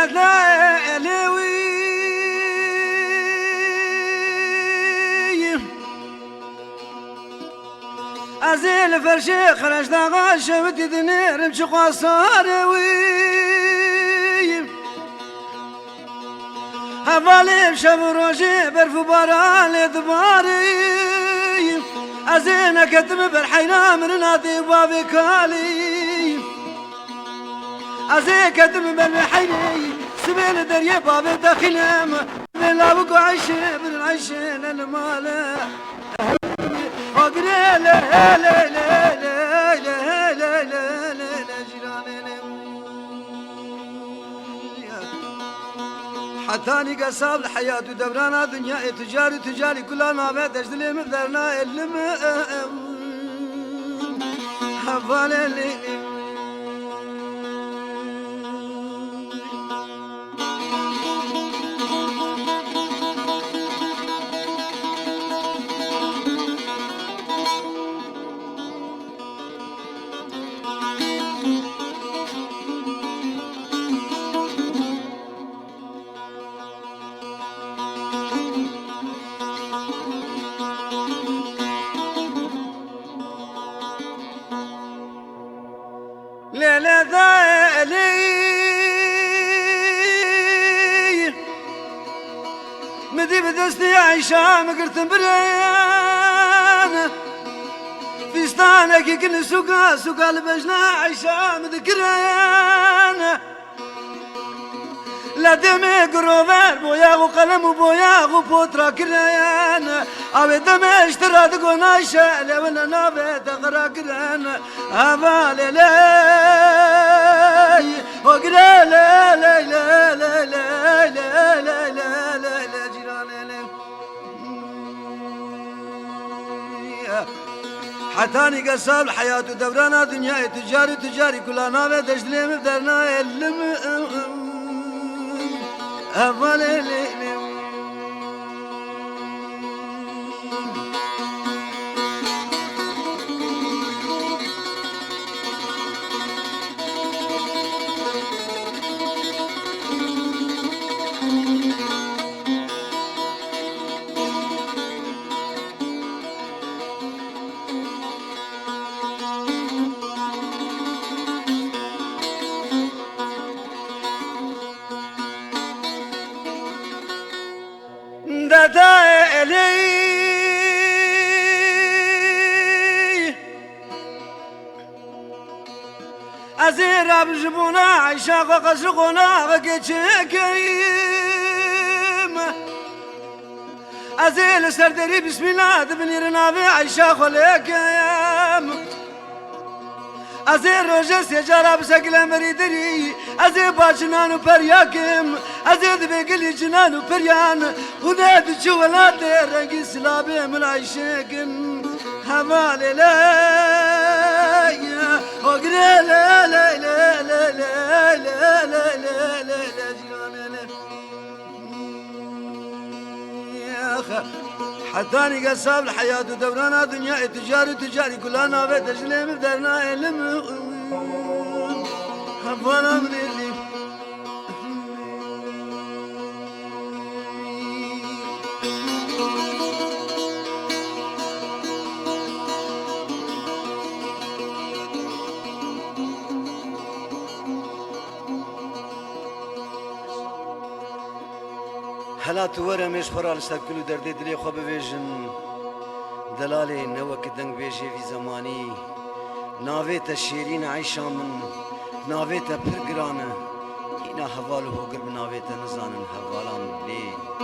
لا دايلوي أزيل فرشي خرج داغاش ودي دنير مشي قصاروي هفالي بشب روجي برفو بارالي دباري أزين كتم بالحينا من نادي بابي كالي أزين كتم بالحيني سبيل دريا بابي داخلهم بلا بقو عيشي بالعيشي للمال أقري لا لا لا لا لا لا لا جيراني حتاني قصاب الحياة ودبرانا دنيا تجاري كلها ما بيت أجدلي مبدرنا اللي هفالي اللي ليلة ذالي مدي بدستي عيشة مقرت بريان في ستانك كل سوقا البجنا عيشة مذكران لا دمي قروفر بويا وقلم وبويا وبوترا كريان أبي دمي اشترى دقون عيشة لولا نابي تغرا كريان أبالي لي وقري لا لا لا لا لا لا لا لا لا جيراني لي حتاني قصاب الحياة ودورانا دنيا تجاري كلها نابي تجدلي مبدرنا اللي أفضل لي دايلي أزير بجبونا عيشاق قصرقونا بكيتشكيم أزيل سردري بسم الله دبني رنابي عيشاق وليكيم أزير روجس يجارا بسكلا مريدري أزير باجنانو برياكم أزير بيقلي جنانو بريان وناد جوالات رنقي سلابي من عيشاكم هبالي لا وقري لا لا لا لا لا لا لا لا لا جيراني يا أخي حتاني قصاب الحياة ودورانا دنيا تجاري كلها نابي تجلي مبدرنا اللي هفانا من اللي هلا تورا مش فرال استكلو دردي دلي خو بفيجن دلالي نوك دنگ بيجي في زماني نافيتا شيرين عيشا من نافيتا برقرانه إنا هوالو هو قرب نافيتا نزانن هوالان ليه